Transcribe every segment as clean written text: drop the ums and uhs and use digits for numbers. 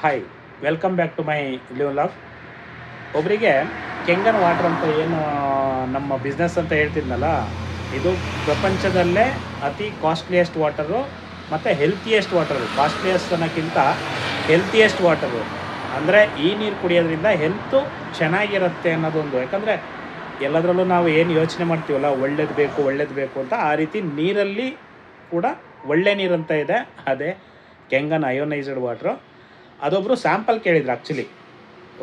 Hi, welcome back to my live log. ಒಬ್ಬರಿಗೆ ಕೆಂಗನ್ water ಅಂತ ಏನು ನಮ್ಮ ಬಿಸ್ನೆಸ್ ಅಂತ ಹೇಳ್ತಿದ್ನಲ್ಲ, ಇದು ಪ್ರಪಂಚದಲ್ಲೇ ಅತಿ ಕಾಸ್ಟ್ಲಿಯೆಸ್ಟ್ ವಾಟರು ಮತ್ತು ಹೆಲ್ತಿಯೆಸ್ಟ್ ವಾಟರು. ಕಾಸ್ಟ್ಲಿಯೆಸ್ಟ್ ಅನ್ನೋಕ್ಕಿಂತ ಹೆಲ್ತಿಯೆಸ್ಟ್ ವಾಟರು. ಅಂದರೆ ಈ ನೀರು ಕುಡಿಯೋದ್ರಿಂದ ಹೆಲ್ತು ಚೆನ್ನಾಗಿರುತ್ತೆ ಅನ್ನೋದೊಂದು. ಯಾಕಂದರೆ ಎಲ್ಲದರಲ್ಲೂ ನಾವು ಏನು ಯೋಚನೆ ಮಾಡ್ತೀವಲ್ಲ, ಒಳ್ಳೇದು ಬೇಕು ಅಂತ, ಆ ರೀತಿ ನೀರಲ್ಲಿ ಕೂಡ ಒಳ್ಳೆ ನೀರಂತ ಇದೆ. ಅದೇ ಕೆಂಗನ್ ಅಯೋನೈಸ್ಡ್ ವಾಟ್ರು. ಅದೊಬ್ಬರು ಸ್ಯಾಂಪಲ್ ಕೇಳಿದ್ರು ಆ್ಯಕ್ಚುಲಿ.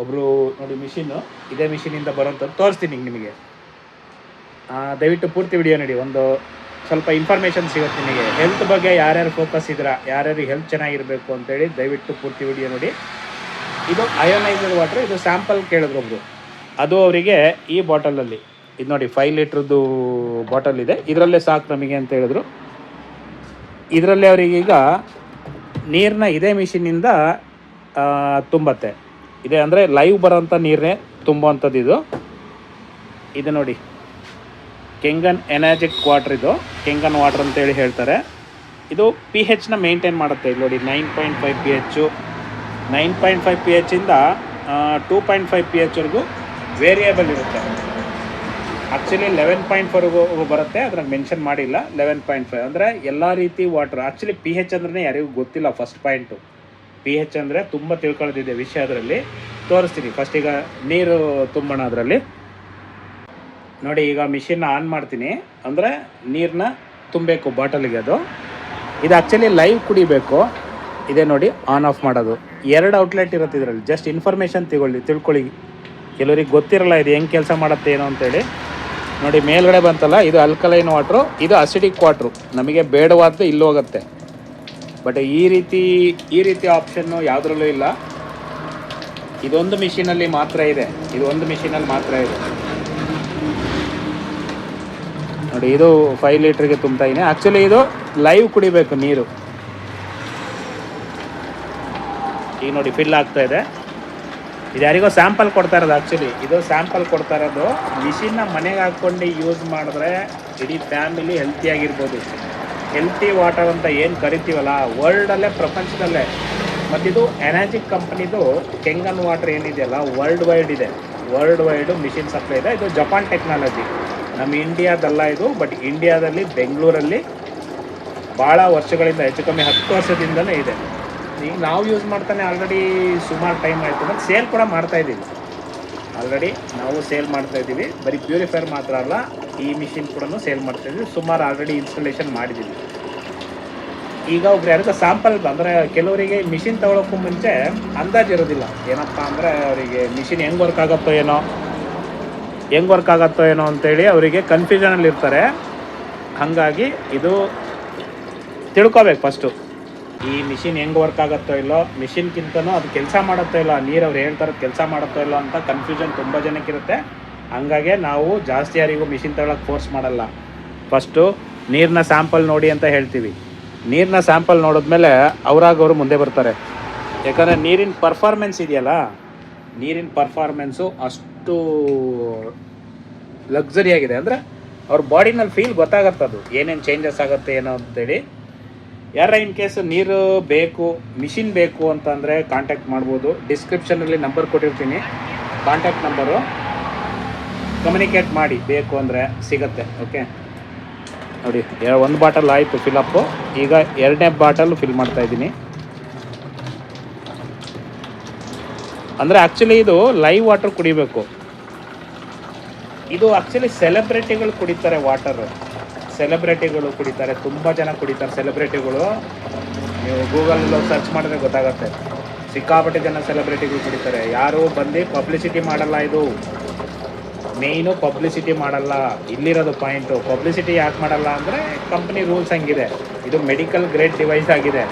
ಒಬ್ಬರು ನೋಡಿ, ಮಿಷಿನ್ನು ಇದೇ ಮಿಷಿನಿಂದ ಬರೋಂಥದ್ದು ತೋರಿಸ್ತೀನಿ ನಿಮಗೆ. ದಯವಿಟ್ಟು ಪೂರ್ತಿ ವಿಡಿಯೋ ನೋಡಿ, ಒಂದು ಸ್ವಲ್ಪ ಇನ್ಫಾರ್ಮೇಷನ್ ಸಿಗುತ್ತೆ ನಿಮಗೆ. ಹೆಲ್ತ್ ಬಗ್ಗೆ ಯಾರ್ಯಾರು ಫೋಕಸ್ ಇದ್ದೀರಾ, ಯಾರ್ಯಾರು ಹೆಲ್ತ್ ಚೆನ್ನಾಗಿರಬೇಕು ಅಂತೇಳಿ ದಯವಿಟ್ಟು ಪೂರ್ತಿ ವಿಡಿಯೋ ನೋಡಿ. ಇದು ಅಯೋನೈಸ್ಡ್ ವಾಟ್ರ್. ಇದು ಸ್ಯಾಂಪಲ್ ಕೇಳಿದ್ರು ಒಬ್ಬರು. ಅದು ಅವರಿಗೆ ಈ ಬಾಟಲಲ್ಲಿ, ಇದು ನೋಡಿ 5 ಲೀಟ್ರದ್ದು ಬಾಟಲ್ ಇದೆ, ಇದರಲ್ಲೇ ಸಾಕು ನಮಗೆ ಅಂತ ಹೇಳಿದ್ರು. ಇದರಲ್ಲೇ ಅವರಿಗೀಗ ನೀರನ್ನ ಇದೇ ಮಿಷಿನಿಂದ ತುಂಬತ್ತೆ. ಇದೆ ಅಂದರೆ ಲೈವ್ ಬರೋಂಥ ನೀರನ್ನೇ ತುಂಬುವಂಥದ್ದು ಇದು. ಇದು ನೋಡಿ, ಕೆಂಗನ್ ಎನರ್ಜಿಕ್ ವಾಟ್ರ್. ಇದು ಕೆಂಗನ್ ವಾಟ್ರ್ ಅಂತೇಳಿ ಹೇಳ್ತಾರೆ. ಇದು pH ಮೇಂಟೈನ್ ಮಾಡುತ್ತೆ. ಇಲ್ಲಿ ನೋಡಿ 9.5 pH, 9.5 pH ಇಂದ 2.5 pH ವರೆಗೂ ವೇರಿಯೇಬಲ್ ಇರುತ್ತೆ. ಆ್ಯಕ್ಚುಲಿ 11.4 ಬರುತ್ತೆ, ಅದ್ರಾಗ ಮೆನ್ಷನ್ ಮಾಡಿಲ್ಲ. 11.5 ಅಂದರೆ ಎಲ್ಲ ರೀತಿ ವಾಟ್ರ್. ಆ್ಯಕ್ಚುಲಿ pH ಅಂದ್ರೆ ಯಾರಿಗೂ ಗೊತ್ತಿಲ್ಲ. ಫಸ್ಟ್ ಪಾಯಿಂಟು pH ಅಂದರೆ ತುಂಬ ತಿಳ್ಕೊಳ್ಳೋದಿದೆ ವಿಷಯ. ಅದರಲ್ಲಿ ತೋರಿಸ್ತೀನಿ. ಫಸ್ಟ್ ಈಗ ನೀರು ತುಂಬೋಣ ಅದರಲ್ಲಿ. ನೋಡಿ, ಈಗ ಮಿಷಿನ್ನ ಆನ್ ಮಾಡ್ತೀನಿ. ಅಂದರೆ ನೀರನ್ನ ತುಂಬಬೇಕು ಬಾಟಲಿಗೆ. ಇದು ಆ್ಯಕ್ಚುಲಿ ಲೈವ್ ಕುಡಿಬೇಕು. ಇದೇ ನೋಡಿ, ಆನ್ ಆಫ್ ಮಾಡೋದು. 2 ಔಟ್ಲೆಟ್ ಇರುತ್ತೆ ಇದರಲ್ಲಿ. ಜಸ್ಟ್ ಇನ್ಫಾರ್ಮೇಷನ್ ತಿಳ್ಕೊಳ್ಳಿ. ಕೆಲವರಿಗೆ ಗೊತ್ತಿರಲ್ಲ ಇದು ಹೆಂಗೆ ಕೆಲಸ ಮಾಡುತ್ತೆ ಏನೋ ಅಂತೇಳಿ. ನೋಡಿ, ಮೇಲ್ಗಡೆ ಬಂತಲ್ಲ, ಇದು ಅಲ್ಕಲೈನ್ ವಾಟ್ರು, ಇದು ಅಸಿಡಿಕ್ ವಾಟ್ರು. ನಮಗೆ ಬೇಡವಾದ್ದು ಇಲ್ಲಿ ಹೋಗುತ್ತೆ. ಬಟ್ ಈ ರೀತಿ ಆಪ್ಷನ್ನು ಯಾವುದ್ರಲ್ಲೂ ಇಲ್ಲ. ಇದೊಂದು ಮಿಷಿನಲ್ಲಿ ಮಾತ್ರ ಇದೆ. ನೋಡಿ, ಇದು 5 ಲೀಟ್ರಿಗೆ ತುಂಬ್ತಾ ಇದ್ದೀನಿ. ಆ್ಯಕ್ಚುಲಿ ಇದು ಲೈವ್ ಕುಡಿಬೇಕು ನೀರು. ಈಗ ನೋಡಿ, ಫಿಲ್ ಆಗ್ತಾ ಇದೆ. ಇದು ಯಾರಿಗೋ ಸ್ಯಾಂಪಲ್ ಕೊಡ್ತಾ ಇರೋದು. ಆ್ಯಕ್ಚುಲಿ ಇದು ಸ್ಯಾಂಪಲ್ ಕೊಡ್ತಾ ಇರೋದು. ಮಿಷಿನ್ನ ಮನೆಗೆ ಹಾಕ್ಕೊಂಡು ಯೂಸ್ ಮಾಡಿದ್ರೆ ಇಡೀ ಫ್ಯಾಮಿಲಿ ಹೆಲ್ತಿಯಾಗಿರ್ಬೋದು. ಹೆಲ್ತಿ ವಾಟರ್ ಅಂತ ಏನು ಕರಿತೀವಲ್ಲ, ವರ್ಲ್ಡಲ್ಲೇ, ಪ್ರಪಂಚದಲ್ಲೇ. ಮತ್ತಿದು ಎನರ್ಜಿಕ್ ಕಂಪ್ನಿದು ಕೆಂಗನ್ ವಾಟರ್ ಏನಿದೆಯಲ್ಲ, ವರ್ಲ್ಡ್ ವೈಡ್ ಮಿಷಿನ್ ಸಪ್ಲೈ ಇದೆ. ಇದು ಜಪಾನ್ ಟೆಕ್ನಾಲಜಿ, ನಮ್ಮ ಇಂಡಿಯಾದಲ್ಲ ಇದು. ಬಟ್ ಇಂಡಿಯಾದಲ್ಲಿ ಬೆಂಗಳೂರಲ್ಲಿ ಭಾಳ ವರ್ಷಗಳಿಂದ, ಹೆಚ್ಚು ಕಮ್ಮಿ 10 ವರ್ಷದಿಂದಲೇ ಇದೆ. ಈಗ ನಾವು ಯೂಸ್ ಮಾಡ್ತಾನೆ ಆಲ್ರೆಡಿ ಸುಮಾರು ಟೈಮ್ ಆಯಿತು. ಮತ್ತು ಸೇಲ್ ಕೂಡ ಮಾಡ್ತಾಯಿದ್ದೀವಿ. ಬರೀ ಪ್ಯೂರಿಫೈರ್ ಮಾತ್ರ ಅಲ್ಲ, ಈ ಮಿಷಿನ್ ಕೂಡ ಸೇಲ್ ಮಾಡ್ತಾಯಿದ್ದೀವಿ. ಸುಮಾರು ಆಲ್ರೆಡಿ ಇನ್ಸ್ಟಾಲೇಷನ್ ಮಾಡಿದ್ದೀವಿ. ಈಗ ಒಬ್ರು ಯಾರಿಗೂ ಸ್ಯಾಂಪಲ್ ಅಂದರೆ, ಕೆಲವರಿಗೆ ಮಿಷಿನ್ ತೊಗೊಳಕ್ಕೂ ಮುಂಚೆ ಅಂದಾಜು ಇರೋದಿಲ್ಲ. ಏನಪ್ಪ ಅಂದರೆ, ಅವರಿಗೆ ಮಿಷಿನ್ ಹೆಂಗೆ ವರ್ಕ್ ಆಗುತ್ತೋ ಏನೋ ಅಂತೇಳಿ ಅವರಿಗೆ ಕನ್ಫ್ಯೂಷನಲ್ಲಿ ಇರ್ತಾರೆ. ಹಾಗಾಗಿ ಇದು ತಿಳ್ಕೊಬೇಕು ಫಸ್ಟು. ಈ ಮಿಷಿನ್ ಹೆಂಗೆ ವರ್ಕ್ ಆಗುತ್ತೋ ಇಲ್ಲೋ, ಮಿಷಿನ್ಗಿಂತನೂ ಅದು ಕೆಲಸ ಮಾಡುತ್ತೋ ಇಲ್ಲ, ನೀರು ಅವ್ರು ಹೇಳ್ತಾರೆ ಕೆಲಸ ಮಾಡುತ್ತೋ ಇಲ್ಲೋ ಅಂತ ಕನ್ಫ್ಯೂಷನ್ ತುಂಬ ಜನಕ್ಕಿರುತ್ತೆ. ಹಂಗಾಗಿ ನಾವು ಜಾಸ್ತಿ ಯಾರಿಗೂ ಮಿಷಿನ್ ತಗೊಳಕ್ಕೆ ಫೋರ್ಸ್ ಮಾಡಲ್ಲ. ಫಸ್ಟು ನೀರನ್ನ ಸ್ಯಾಂಪಲ್ ನೋಡಿ ಅಂತ ಹೇಳ್ತೀವಿ. ನೀರನ್ನ ಸ್ಯಾಂಪಲ್ ನೋಡಿದ್ಮೇಲೆ ಅವ್ರಾಗವರು ಮುಂದೆ ಬರ್ತಾರೆ. ಯಾಕಂದರೆ ನೀರಿನ ಪರ್ಫಾರ್ಮೆನ್ಸ್ ಇದೆಯಲ್ಲ, ನೀರಿನ ಪರ್ಫಾರ್ಮೆನ್ಸು ಅಷ್ಟು ಲಕ್ಸರಿಯಾಗಿದೆ. ಅಂದರೆ ಅವ್ರ ಬಾಡಿನಲ್ಲಿ ಫೀಲ್ ಗೊತ್ತಾಗತ್ತದು, ಏನೇನು ಚೇಂಜಸ್ ಆಗುತ್ತೆ ಏನೋ ಅಂತೇಳಿ. ಯಾರ ಇನ್ ಕೇಸ್ ನೀರು ಬೇಕು, ಮಿಷಿನ್ ಬೇಕು ಅಂತಂದರೆ ಕಾಂಟ್ಯಾಕ್ಟ್ ಮಾಡ್ಬೋದು. ಡಿಸ್ಕ್ರಿಪ್ಷನಲ್ಲಿ ನಂಬರ್ ಕೊಟ್ಟಿರ್ತೀನಿ, ಕಾಂಟ್ಯಾಕ್ಟ್ ನಂಬರು. ಕಮ್ಯುನಿಕೇಟ್ ಮಾಡಿ, ಬೇಕು ಅಂದರೆ ಸಿಗುತ್ತೆ. ಓಕೆ, ನೋಡಿ, 1 ಬಾಟಲ್ ಆಯಿತು ಫಿಲಪ್ಪು. ಈಗ 2ನೇ ಬಾಟಲ್ ಫಿಲ್ ಮಾಡ್ತಾಯಿದ್ದೀನಿ. ಅಂದರೆ ಆ್ಯಕ್ಚುಲಿ ಇದು ಲೈವ್ ವಾಟರ್ ಕುಡಿಬೇಕು. ಇದು ಆ್ಯಕ್ಚುಲಿ ಸೆಲೆಬ್ರಿಟಿಗಳು ಕುಡಿತಾರೆ ವಾಟರು. ತುಂಬ ಜನ ಕುಡಿತಾರೆ ಸೆಲೆಬ್ರಿಟಿಗಳು. ನೀವು ಗೂಗಲಲ್ಲಿ ಸರ್ಚ್ ಮಾಡಿದ್ರೆ ಗೊತ್ತಾಗುತ್ತೆ. ಸಿಕ್ಕಾಪಟ್ಟೆ ಜನ ಸೆಲೆಬ್ರಿಟಿಗಳು ಕುಡಿತಾರೆ. ಯಾರು ಬಂದು ಪಬ್ಲಿಸಿಟಿ ಮಾಡಲ್ಲ. ಇದು ಮೇಯ್ನು ಪಬ್ಲಿಸಿಟಿ ಮಾಡಲ್ಲ. ಇಲ್ಲಿರೋದು ಪಾಯಿಂಟು. ಪಬ್ಲಿಸಿಟಿ ಯಾಕೆ ಮಾಡಲ್ಲ ಅಂದರೆ, ಕಂಪ್ನಿ ರೂಲ್ಸ್ ಹಂಗಿದೆ. ಇದು ಮೆಡಿಕಲ್ ಗ್ರೇಡ್ ಡಿವೈಸ್ ಆಗಿದೆ.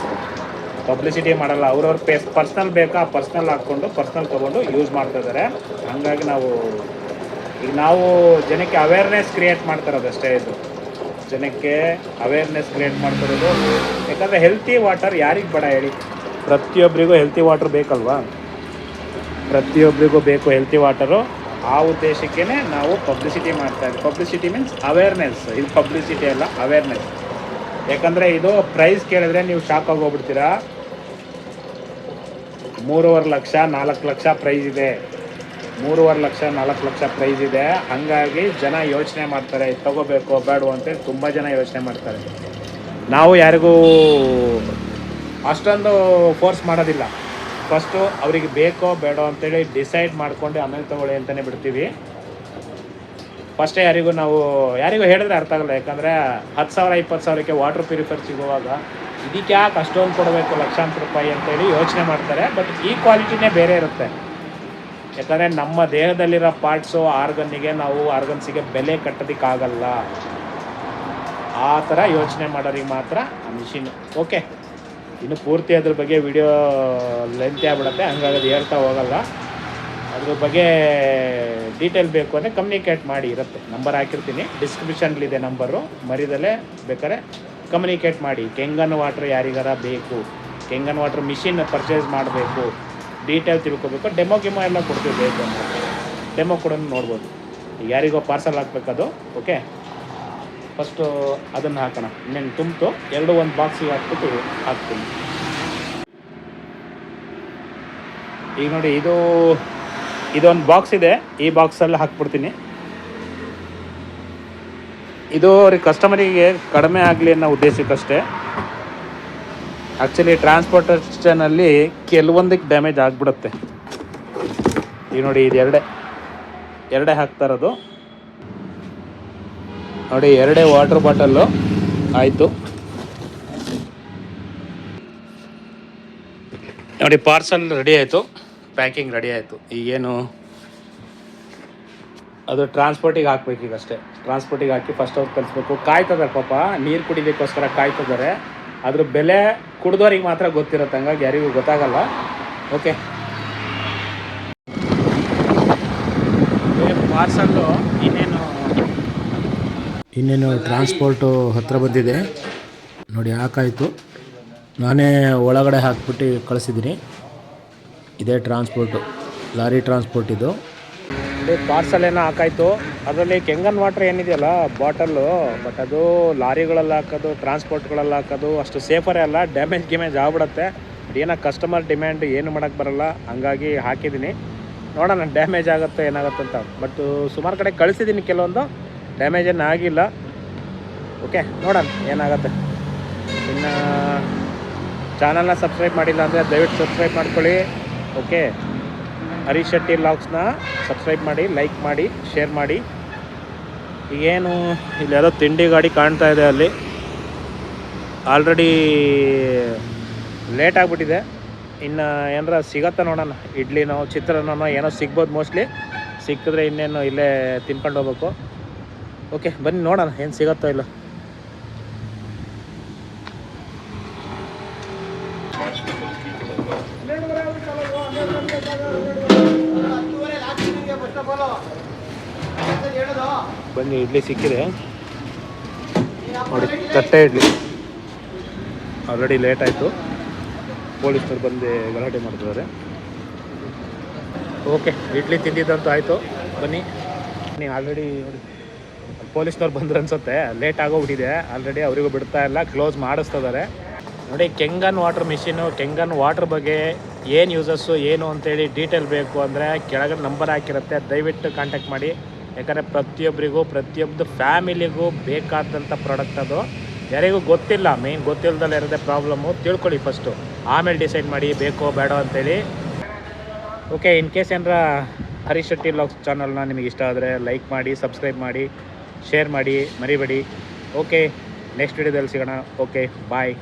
ಪಬ್ಲಿಸಿಟಿ ಮಾಡಲ್ಲ. ಅವ್ರವ್ರ ಪರ್ಸ್ನಲ್ ಬೇಕಾ, ಪರ್ಸ್ನಲ್ ಹಾಕ್ಕೊಂಡು ಪರ್ಸ್ನಲ್ ತೊಗೊಂಡು ಯೂಸ್ ಮಾಡ್ತಾಯಿದ್ದಾರೆ. ಹಾಗಾಗಿ ನಾವು ಜನಕ್ಕೆ ಅವೇರ್ನೆಸ್ ಕ್ರಿಯೇಟ್ ಮಾಡ್ತಾರೋದು ಅಷ್ಟೇ. ಇದು ಜನಕ್ಕೆ ಅವೇರ್ನೆಸ್ ಕ್ರಿಯೇಟ್ ಮಾಡ್ತಿರೋದು. ಯಾಕಂದರೆ ಹೆಲ್ತಿ ವಾಟರ್ ಯಾರಿಗೆ ಬೇಡ ಹೇಳಿ? ಪ್ರತಿಯೊಬ್ಬರಿಗೂ ಹೆಲ್ತಿ ವಾಟರ್ ಬೇಕಲ್ವಾ? ಪ್ರತಿಯೊಬ್ಬರಿಗೂ ಬೇಕು ಹೆಲ್ತಿ ವಾಟರು. ಆ ಉದ್ದೇಶಕ್ಕೇ ನಾವು ಪಬ್ಲಿಸಿಟಿ ಮಾಡ್ತಾಯಿದ್ವಿ. Publicity means awareness. ಇದು ಪಬ್ಲಿಸಿಟಿ ಅಲ್ಲ, ಅವೇರ್ನೆಸ್. ಯಾಕಂದರೆ ಇದು ಪ್ರೈಸ್ ಕೇಳಿದ್ರೆ ನೀವು ಶಾಕ್ ಆಗೋಗ್ಬಿಡ್ತೀರಾ. 3.5 ಲಕ್ಷ 4 ಲಕ್ಷ ಪ್ರೈಸ್ ಇದೆ. 3.5 ಲಕ್ಷ 4 ಲಕ್ಷ ಪ್ರೈಸ್ ಇದೆ. ಹಾಗಾಗಿ ಜನ ಯೋಚನೆ ಮಾಡ್ತಾರೆ ತಗೋಬೇಕು ಬೇಡ ಅಂತೇಳಿ ತುಂಬ ಜನ ಯೋಚನೆ ಮಾಡ್ತಾರೆ. ನಾವು ಯಾರಿಗೂ ಅಷ್ಟೊಂದು ಫೋರ್ಸ್ ಮಾಡೋದಿಲ್ಲ. ಫಸ್ಟು ಅವರಿಗೆ ಬೇಕೋ ಬೇಡೋ ಅಂತೇಳಿ ಡಿಸೈಡ್ ಮಾಡ್ಕೊಂಡು ಆಮೇಲೆ ತೊಗೊಳ್ಳಿ ಅಂತಲೇ ಬಿಡ್ತೀವಿ. ಫಸ್ಟೇ ಯಾರಿಗೂ ಹೇಳಿದ್ರೆ ಅರ್ಥ ಆಗಲ್ಲ. ಯಾಕಂದರೆ 10,000 20,000ಕ್ಕೆ ವಾಟರ್ ಪ್ಯೂರಿಫೈರ್ ಸಿಗುವಾಗ ಇದಕ್ಕೆ ಯಾಕೆ ಅಷ್ಟೊಂದು ಕೊಡಬೇಕು ಲಕ್ಷಾಂತರ ರೂಪಾಯಿ ಅಂತೇಳಿ ಯೋಚನೆ ಮಾಡ್ತಾರೆ. ಬಟ್ ಈ ಕ್ವಾಲಿಟಿನೇ ಬೇರೆ ಇರುತ್ತೆ. ಯಾಕಂದರೆ ನಮ್ಮ ದೇಹದಲ್ಲಿರೋ ಪಾರ್ಟ್ಸು ಆರ್ಗನ್ಸಿಗೆ ಬೆಲೆ ಕಟ್ಟೋದಕ್ಕಾಗಲ್ಲ. ಆ ಥರ ಯೋಚನೆ ಮಾಡೋರಿಗೆ ಮಾತ್ರ ಆ ಮಿಷಿನ್ ಓಕೆ. ಇನ್ನು ಪೂರ್ತಿ ಅದ್ರ ಬಗ್ಗೆ ವಿಡಿಯೋ ಲೆಂತ್ ಆಗ್ಬಿಡುತ್ತೆ, ಹಂಗಾಗಿ ಅದು ಹೇಳ್ತಾ ಹೋಗಲ್ಲ. ಅದ್ರ ಬಗ್ಗೆ ಡೀಟೇಲ್ ಬೇಕು ಅಂದರೆ ಕಮ್ಯುನಿಕೇಟ್ ಮಾಡಿ ಇರುತ್ತೆ. ನಂಬರ್ ಹಾಕಿರ್ತೀನಿ, ಡಿಸ್ಕ್ರಿಪ್ಷನ್ಲಿದೆ ನಂಬರು, ಮರಿದಲ್ಲೇ ಬೇಕಾದ್ರೆ ಕಮ್ಯುನಿಕೇಟ್ ಮಾಡಿ. ಕೆಂಗನ್ ವಾಟ್ರ್ ಯಾರಿಗಾರ ಬೇಕು, ಕೆಂಗನ್ ವಾಟ್ರ್ ಮಿಷಿನ್ ಪರ್ಚೇಸ್ ಮಾಡಬೇಕು, ಡೀಟೇಲ್ ತಿಳ್ಕೊಬೇಕು, ಡೆಮೋ ಎಲ್ಲ ಕೊಡ್ತೀವಿ. ಬೇಕು ಅಂದರೆ ಡೆಮೋ ಕೂಡ ನೋಡ್ಬೋದು. ಈಗ ಯಾರಿಗೋ ಪಾರ್ಸಲ್ ಹಾಕ್ಬೇಕದು ಓಕೆ. ಫಸ್ಟು ಅದನ್ನು ಹಾಕೋಣ. ಇನ್ನೇನು ತುಂಬಿತು, ಒಂದು ಬಾಕ್ಸಿಗೆ ಹಾಕ್ಬಿಟ್ಟು ಹಾಕ್ತೀನಿ. ಈಗ ನೋಡಿ, ಇದೊಂದು ಬಾಕ್ಸ್ ಇದೆ. ಈ ಬಾಕ್ಸಲ್ಲಿ ಹಾಕ್ಬಿಡ್ತೀನಿ. ಇದು ಅವ್ರಿಗೆ ಕಸ್ಟಮರಿಗೆ ಕಡಿಮೆ ಆಗಲಿ ಅನ್ನೋ ಉದ್ದೇಶಕ್ಕಷ್ಟೇ. ಆ್ಯಕ್ಚುಲಿ ಟ್ರಾನ್ಸ್ಪೋರ್ಟೇಷನಲ್ಲಿ ಕೆಲವೊಂದಕ್ಕೆ ಡ್ಯಾಮೇಜ್ ಆಗಿಬಿಡುತ್ತೆ. ಈಗ ನೋಡಿ, ಇದು ಎರಡೇ ಹಾಕ್ತಾ ಇರೋದು ನೋಡಿ. 2 ವಾಟರ್ ಬಾಟಲ್ಲು ಆಯಿತು ನೋಡಿ. ಪಾರ್ಸಲ್ ರೆಡಿ ಆಯಿತು, ಪ್ಯಾಕಿಂಗ್ ರೆಡಿ ಆಯಿತು. ಈಗೇನು ಅದು ಟ್ರಾನ್ಸ್ಪೋರ್ಟಿಗೆ ಹಾಕ್ಬೇಕು. ಈಗಷ್ಟೇ ಟ್ರಾನ್ಸ್ಪೋರ್ಟಿಗೆ ಹಾಕಿ ಫಸ್ಟ್ ಅವ್ರು ಕಲಿಸ್ಬೇಕು. ಕಾಯ್ತಿದ್ದಾರೆ ಪಾಪ, ನೀರು ಕುಡಿಯೋದಕ್ಕೋಸ್ಕರ ಕಾಯ್ತಿದ್ದಾರೆ. ಅದ್ರ ಬೆಲೆ ಕುಡಿದವ್ರಿಗೆ ಮಾತ್ರ ಗೊತ್ತಿರುತ್ತೆ, ಹಂಗಾಗಿ ಯಾರಿಗೂ ಗೊತ್ತಾಗಲ್ಲ ಓಕೆ. ಪಾರ್ಸಲ್ಲು ಇನ್ನೇನು ಟ್ರಾನ್ಸ್ಪೋರ್ಟು ಹತ್ತಿರ ಬಂದಿದೆ ನೋಡಿ. ಹಾಕಾಯಿತು, ನಾನೇ ಒಳಗಡೆ ಹಾಕ್ಬಿಟ್ಟು ಕಳಿಸಿದ್ದೀನಿ. ಇದೇ ಟ್ರಾನ್ಸ್ಪೋರ್ಟು, ಲಾರಿ ಟ್ರಾನ್ಸ್ಪೋರ್ಟ್ ಇದು. ಪಾರ್ಸಲ್ ಏನೋ ಹಾಕಾಯಿತು. ಅದರಲ್ಲಿ ಕೆಂಗನ್ ವಾಟ್ರ್ ಏನಿದೆಯಲ್ಲ ಬಾಟಲ್ಲು, ಬಟ್ ಅದು ಲಾರಿಗಳಲ್ಲಿ ಹಾಕೋದು, ಟ್ರಾನ್ಸ್ಪೋರ್ಟ್ಗಳಲ್ಲಿ ಹಾಕೋದು ಅಷ್ಟು ಸೇಫರೇ ಅಲ್ಲ. ಡ್ಯಾಮೇಜ್ ಆಗ್ಬಿಡುತ್ತೆ. ಏನೋ ಕಸ್ಟಮರ್ ಡಿಮ್ಯಾಂಡ್ ಏನು ಮಾಡೋಕ್ಕೆ ಬರೋಲ್ಲ, ಹಂಗಾಗಿ ಹಾಕಿದ್ದೀನಿ. ನೋಡೋಣ ಡ್ಯಾಮೇಜ್ ಆಗುತ್ತೆ ಏನಾಗುತ್ತೆ ಅಂತ. ಬಟ್ ಸುಮಾರು ಕಡೆ ಕಳಿಸಿದ್ದೀನಿ, ಕೆಲವೊಂದು ಡ್ಯಾಮೇಜ್ ಏನು ಆಗಿಲ್ಲ ಓಕೆ. ನೋಡೋಣ ಏನಾಗುತ್ತೆ. ಇನ್ನು ಚಾನಲ್ನ ಸಬ್ಸ್ಕ್ರೈಬ್ ಮಾಡಿಲ್ಲ ಅಂದರೆ ದಯವಿಟ್ಟು ಸಬ್ಸ್ಕ್ರೈಬ್ ಮಾಡ್ಕೊಳ್ಳಿ ಓಕೆ. ಹರೀಶ್ ಶೆಟ್ಟಿ ವ್ಲಾಗ್ಸ್ನ ಸಬ್ಸ್ಕ್ರೈಬ್ ಮಾಡಿ, ಲೈಕ್ ಮಾಡಿ, ಶೇರ್ ಮಾಡಿ. ಈಗೇನು ಇಲ್ಲಿ ಯಾವುದೋ ತಿಂಡಿ ಗಾಡಿ ಕಾಣ್ತಾ ಇದೆ, ಅಲ್ಲಿ ಆಲ್ರೆಡಿ ಲೇಟ್ ಆಗಿಬಿಟ್ಟಿದೆ. ಇನ್ನು ಏನಾರ ಸಿಗತ್ತಾ ನೋಡೋಣ. ಇಡ್ಲಿನೋ ಚಿತ್ರಾನ್ನನೋ ಏನೋ ಸಿಗ್ಬೋದು ಮೋಸ್ಟ್ಲಿ. ಸಿಕ್ಕಿದ್ರೆ ಇನ್ನೇನು ಇಲ್ಲೇ ತಿನ್ಕೊಂಡು ಹೋಗ್ಬೇಕು ಓಕೆ. ಬನ್ನಿ ನೋಡೋಣ ಏನು ಸಿಗತ್ತೋ ಇಲ್ಲ. ಬನ್ನಿ, ಇಡ್ಲಿ ಸಿಕ್ಕಿದೆ ನೋಡಿ, ತಟ್ಟೆ ಇಡ್ಲಿ. ಆಲ್ರೆಡಿ ಲೇಟ್ ಆಯಿತು, ಪೊಲೀಸ್ನವ್ರು ಬಂದು ಗಲಾಟೆ ಮಾಡ್ತಿದ್ದಾರೆ ಓಕೆ. ಇಡ್ಲಿ ತಿಂದಿದ್ದಂತೂ ಆಯಿತು. ಬನ್ನಿ ಆಲ್ರೆಡಿ ನೋಡಿ ಪೊಲೀಸ್ನವ್ರು ಬಂದ್ರು ಅನ್ಸುತ್ತೆ. ಲೇಟ್ ಆಗೋಗ್ಬಿಟ್ಟಿದೆ ಆಲ್ರೆಡಿ. ಅವರಿಗೂ ಬಿಡ್ತಾ ಇಲ್ಲ, ಕ್ಲೋಸ್ ಮಾಡಿಸ್ತಿದ್ದಾರೆ ನೋಡಿ. Kangen water machine, Kangen water ಬಗ್ಗೆ ಏನು ಯೂಸಸ್ಸು ಏನು ಅಂತೇಳಿ ಡೀಟೇಲ್ ಬೇಕು ಅಂದರೆ ಕೆಳಗಡೆ ನಂಬರ್ ಹಾಕಿರುತ್ತೆ, ದಯವಿಟ್ಟು ಕಾಂಟ್ಯಾಕ್ಟ್ ಮಾಡಿ. ಯಾಕಂದರೆ ಪ್ರತಿಯೊಬ್ಬ ಫ್ಯಾಮಿಲಿಗೂ ಬೇಕಾದಂಥ ಪ್ರಾಡಕ್ಟ್ ಅದು. ಯಾರಿಗೂ ಗೊತ್ತಿಲ್ಲ, ಮೇಯ್ನ್ ಗೊತ್ತಿಲ್ಲದಲ್ಲೇ ಇರೋದೇ ಪ್ರಾಬ್ಲಮ್ಮು. ತಿಳ್ಕೊಳ್ಳಿ ಫಸ್ಟು, ಆಮೇಲೆ ಡಿಸೈಡ್ ಮಾಡಿ ಬೇಕೋ ಬೇಡೋ ಅಂತೇಳಿ ಓಕೆ. ಇನ್ ಕೇಸ್ ಏನಾರ ಹರೀಶ್ ಶೆಟ್ಟಿ ವ್ಲಾಗ್ಸ್ ಚಾನಲ್ನ ನಿಮಗೆ ಇಷ್ಟ ಆದರೆ ಲೈಕ್ ಮಾಡಿ, ಸಬ್ಸ್ಕ್ರೈಬ್ ಮಾಡಿ, ಶೇರ್ ಮಾಡಿ, ಮರಿಬೇಡಿ ಓಕೆ. ನೆಕ್ಸ್ಟ್ ವಿಡಿಯೋದಲ್ಲಿ ಸಿಗೋಣ ಓಕೆ. ಬಾಯ್.